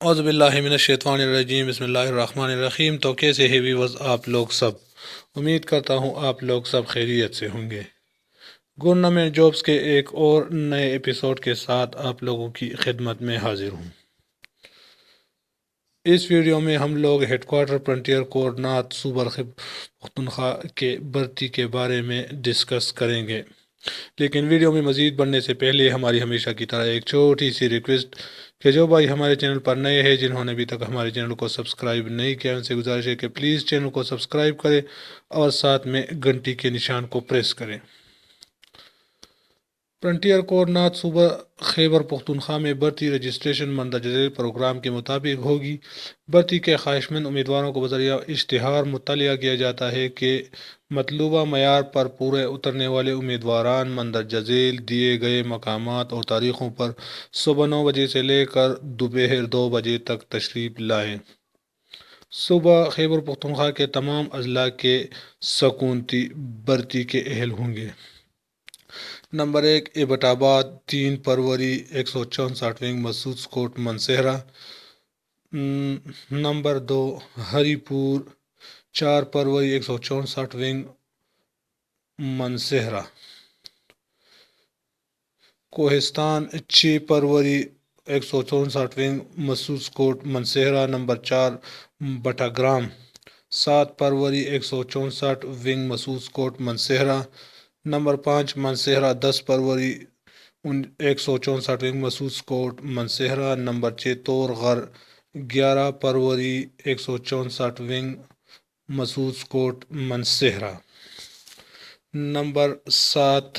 اعوذ باللہ من الشیطان الرجیم، بسم اللہ الرحمن الرحیم۔ تو کیسے ہے ویورز آپ لوگ سب؟ امید کرتا ہوں آپ لوگ سب خیریت سے ہوں گے۔ گورنمنٹ جابس کے ایک اور نئے ایپیسوڈ کے ساتھ آپ لوگوں کی خدمت میں حاضر ہوں۔ اس ویڈیو میں ہم لوگ ہیڈ کوارٹر فرنٹیئر کور نارتھ صوبہ خیبر پختونخوا کے بھرتی کے بارے میں ڈسکس کریں گے، لیکن ویڈیو میں مزید بڑھنے سے پہلے ہماری ہمیشہ کی طرح ایک چھوٹی سی ریکویسٹ کہ جو بھائی ہمارے چینل پر نئے ہیں، جنہوں نے ابھی تک ہمارے چینل کو سبسکرائب نہیں کیا، ان سے گزارش ہے کہ پلیز چینل کو سبسکرائب کریں اور ساتھ میں گھنٹی کے نشان کو پریس کریں۔ فرنٹیئر کور نارتھ صوبہ خیبر پختونخوا میں بھرتی رجسٹریشن مندرجہ ذیل پروگرام کے مطابق ہوگی۔ بھرتی کے خواہشمند امیدواروں کو بذریعہ اشتہار مطلع کیا جاتا ہے کہ مطلوبہ معیار پر پورے اترنے والے امیدواران مندرجہ ذیل دیے گئے مقامات اور تاریخوں پر صبح 9 بجے سے لے کر دوپہر 2 بجے تک تشریف لائیں۔ صوبہ خیبر پختونخوا کے تمام اضلاع کے سکونتی بھرتی کے اہل ہوں گے۔ نمبر 1 ایبٹ آباد 3 فروری 164 wing Masood Kot Mansehra. Number 2 Haripur 4 فروری 164 ونگ منسہرہ۔ کوہستان 6 فروری 164 ونگ مسعود کوٹ منسہرہ۔ نمبر 4 بٹاگرام 7 فروری 164 ونگ مسعود کوٹ منسہرہ۔ نمبر 5 منسہرہ 10 فروری 164 wing Masood Kot Mansehra. Number 6 Torghar 11 فروری 164 ونگ مسعود کوٹ منسہرہ۔ نمبر 7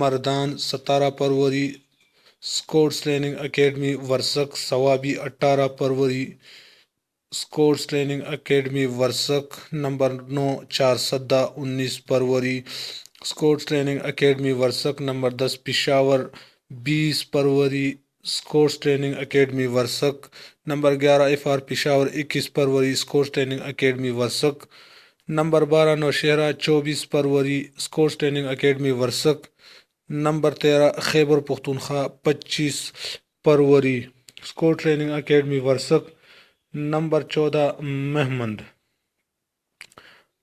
مردان 17 فروری escorts training academy Warsak. Swabi 18 فروری escorts training academy Warsak. Number 9 Charsadda 19 فروری escorts training academy Warsak. Number 10 Peshawar 20 فروری escorts training academy Warsak. Number 11 FR Peshawar 21 فروری escorts training academy Warsak. Number 12 Nowshera 24 فروری escorts training academy Warsak. Number 13 Khyber Pakhtunkhwa 25 فروری escorts training academy Warsak. Number 14 Mohmand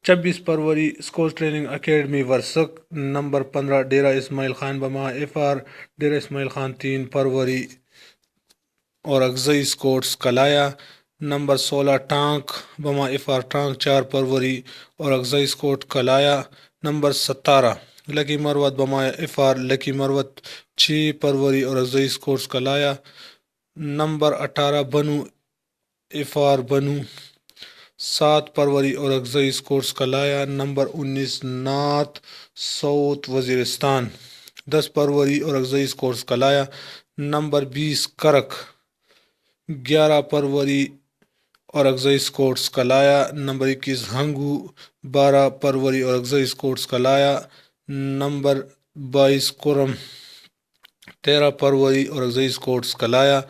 26 فروری escorts training academy Warsak. Number 15 Dera Ismail Khan بما FR ڈیرہ اسماعیل خان 3 فروری Orakzai escorts کلایا۔ Number 16 ٹانک بما FR ٹانک 4 فروری اور اغزئی اسکورٹ کلایا۔ نمبر 17 لکی مروت بما FR لکی مروت 6 فروری اور اغزئی اسکورٹس کلایا۔ نمبر 18 بنو FR بنو 7 فروری اور اغزئی اسکورٹس کلایا۔ نمبر 19 نارتھ ساؤتھ وزیرستان 10 فروری اور اغزئی اسکورٹس کلایا۔ نمبر 20 کرک 11 فروری اور اغزئی اسکورٹس کلایا۔ نمبر 21 ہنگو 12 فروری اور اغزئی اسکورٹس کلایا۔ نمبر 22 کرم 13 فروری اور اغزئی اسکورٹس کلایا۔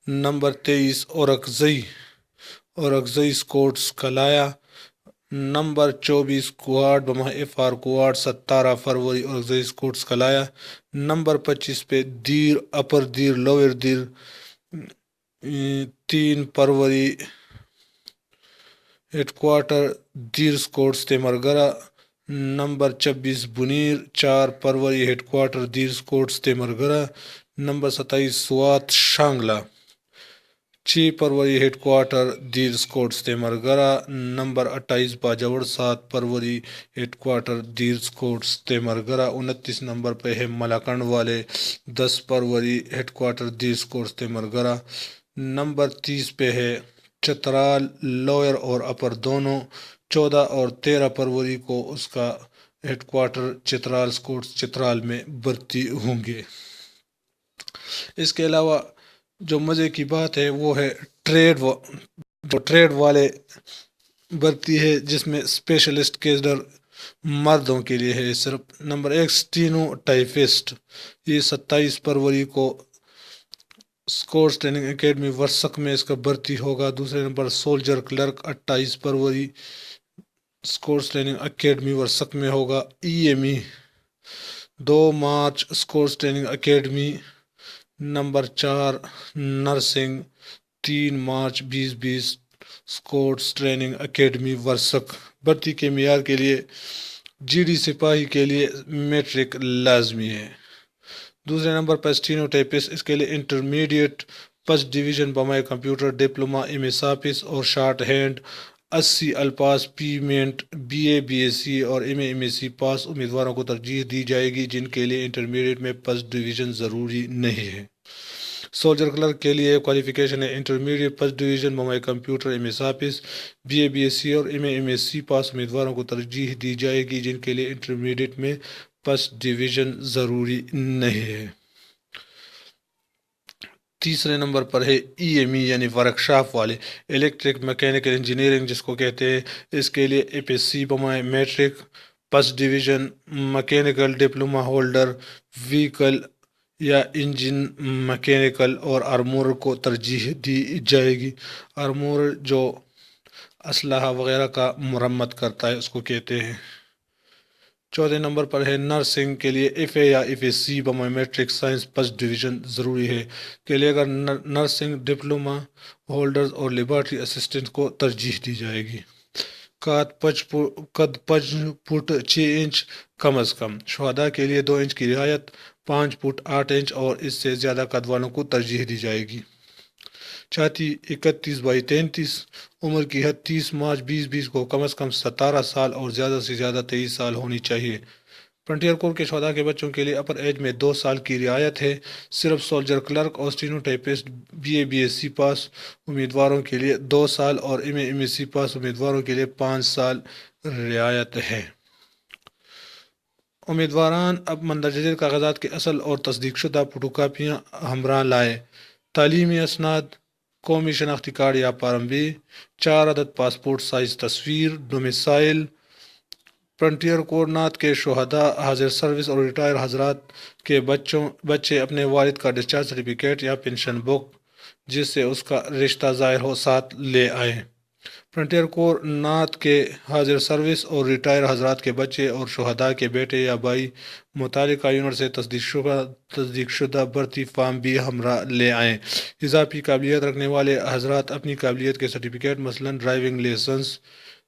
نمبر 23 اورکزئی اور اغزئی اسکورٹس کلایا۔ نمبر 24 کوہاٹ بما FR کوہاٹ 17 فروری اور اغزئی اسکورٹس کلایا۔ نمبر 25 پہ دیر اپر دیر لوئر دیر 3 فروری ہیڈ کوارٹر دیر اسکورٹس تیمرگرہ۔ نمبر 26 بنیر 4 فروری ہیڈ کوارٹر دیر اسکورٹس تیمرگرہ۔ نمبر 27 سوات شانگلہ 6 فروری ہیڈ کوارٹر دیر اسکورٹس تیمرگرہ۔ نمبر 28 باجوڑ 7 فروری ہیڈ کوارٹر دیر اسکورٹس تیمرگرہ۔ 29 نمبر پہ ہے ملاکنڈ والے 10 فروری ہیڈ کوارٹر دیر اسکورٹس تیمرگرہ۔ نمبر 30 پہ ہے چترال لوئر اور اپر دونوں 14 اور 13 فروری کو اس کا ہیڈ کوارٹر چترال اسکورٹس چترال میں بھرتی ہوں گے۔ اس کے علاوہ جو مزے کی بات ہے وہ ہے ٹریڈ والے بھرتی ہے، جس میں اسپیشلسٹ کیڈر مردوں کے لیے ہے صرف۔ نمبر 1 سٹینو ٹائپسٹ، یہ 27 فروری کو اسکورٹس ٹریننگ اکیڈمی ورسک میں اس کا بھرتی ہوگا۔ دوسرے نمبر سولجر کلرک 28 فروری اسکورٹس ٹریننگ اکیڈمی ورسک میں ہوگا۔ EME 2 March Escorts training academy. Number 4 nursing 3 March 2020 Escorts training academy Warsak. بھرتی کے معیار کے لیے جی ڈی سپاہی کے لیے میٹرک لازمی ہے۔ دوسرے نمبر پر اسٹینوٹائپسٹ، اس کے لیے انٹرمیڈیٹ فرسٹ ڈویژن بمائے computer diploma M S Office اور شارٹ ہینڈ 80 الپاس پیمنٹ بی اے سی اور ایم اے سی پاس امیدواروں کو ترجیح دی جائے گی جن کے لیے انٹرمیڈیٹ میں فرسٹ ڈویژن ضروری نہیں ہے۔ سولجر کلرک کے لیے کوالیفیکیشن ہے انٹرمیڈیٹ فرسٹ ڈویژن بمائے computer M S Office B A C اور ایم اے سی پاس امیدواروں کو ترجیح دی جائے گی جن کے لیے انٹرمیڈیٹ میں فرسٹ ڈویژن ضروری نہیں ہے۔ تیسرے نمبر پر ہے ای ایم ای یعنی ورکشاپ والے، الیکٹرک میکینیکل انجینئرنگ جس کو کہتے ہیں، اس کے لیے اے پی سی بمائے matric first division mechanical diploma holder vehicle یا انجن میکینیکل اور آرمور کو ترجیح دی جائے گی۔ آرمور جو اسلحہ وغیرہ کا مرمت کرتا ہے اس کو کہتے ہیں۔ چوتھے نمبر پر ہے نرسنگ کے لیے ایف اے یا ایف اے سی بمائے میٹرک سائنس فرسٹ ڈویژن ضروری ہے کے لیے اگر نرسنگ ڈپلومہ ہولڈرز اور لیبارٹری اسسٹنٹ کو ترجیح دی جائے گی۔ قد 5 فٹ 6 انچ کم از کم، شہداء کے لیے 2 انچ کی رعایت، 5 فٹ 8 انچ اور اس سے زیادہ قد والوں کو ترجیح دی جائے گی۔ چھاتی 31 بائی 33، عمر کی حد 30 مارچ 2020 کو کم از کم 17 سال اور زیادہ سے زیادہ 23 سال ہونی چاہیے۔ فرنٹیئر کور کے شہداء کے بچوں کے لیے اپر ایج میں 2 سال کی رعایت ہے۔ صرف سولجر کلرک اور اسٹینوٹائپسٹ بی اے سی پاس امیدواروں کے لیے 2 سال اور ایم اے سی پاس امیدواروں کے لیے 5 سال رعایت ہے۔ امیدواران اب مندرجہ ذیل کاغذات کے اصل اور تصدیق شدہ فوٹوکاپیاں ہمراہ لائیں: تعلیمی اسناد، قومی شناختی کارڈ یا فارم بی، 4 عدد پاسپورٹ سائز تصویر، ڈومیسائل۔ فرنٹیئر کور نعت کے شہداء، حاضر سروس اور ریٹائر حضرات کے بچے اپنے والد کا ڈسچارج سرٹیفکیٹ یا پنشن بک جس سے اس کا رشتہ ظاہر ہو ساتھ لے آئیں۔ فرنٹیئر کور نعت کے حاضر سروس اور ریٹائر حضرات کے بچے اور شہداء کے بیٹے یا بھائی متعلقہ یونٹ سے تصدیق شدہ بھرتی فارم بھی ہمراہ لے آئیں۔ اضافی قابلیت رکھنے والے حضرات اپنی قابلیت کے سرٹیفکیٹ مثلاً driving licence,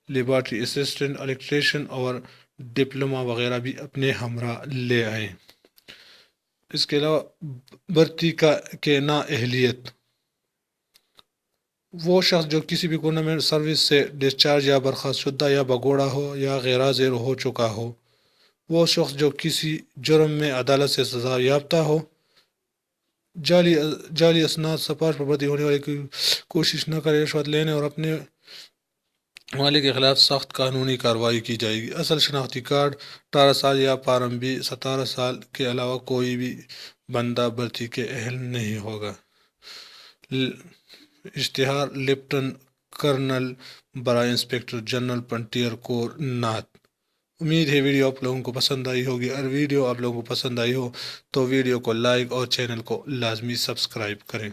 laboratory assistant, electrician اور ڈپلومہ وغیرہ بھی اپنے ہمراہ لے آئیں۔ اس کے علاوہ بھرتی کے نااہلیت: وہ شخص جو کسی بھی گورنمنٹ سروس سے ڈسچارج یا برخاست شدہ یا بگوڑا ہو یا غیر حاضر ہو چکا ہو، وہ شخص جو کسی جرم میں عدالت سے سزا یافتہ ہو، جعلی اسناد سفارش پر بھرتی ہونے والے کی کوشش نہ کرے، رشوت لینے اور اپنے مالک کے خلاف سخت قانونی کارروائی کی جائے گی۔ اصل شناختی کارڈ 18 سال یا فارم بی 17 سال کے علاوہ کوئی بھی بندہ بھرتی کے اہل نہیں ہوگا۔ اشتہار لیفٹنٹ کرنل برائے انسپکٹر جنرل فرنٹیئر کور نعت۔ امید ہے ویڈیو آپ لوگوں کو پسند آئی ہوگی۔ اگر ویڈیو آپ لوگوں کو پسند آئی ہو تو ویڈیو کو لائک اور چینل کو لازمی سبسکرائب کریں۔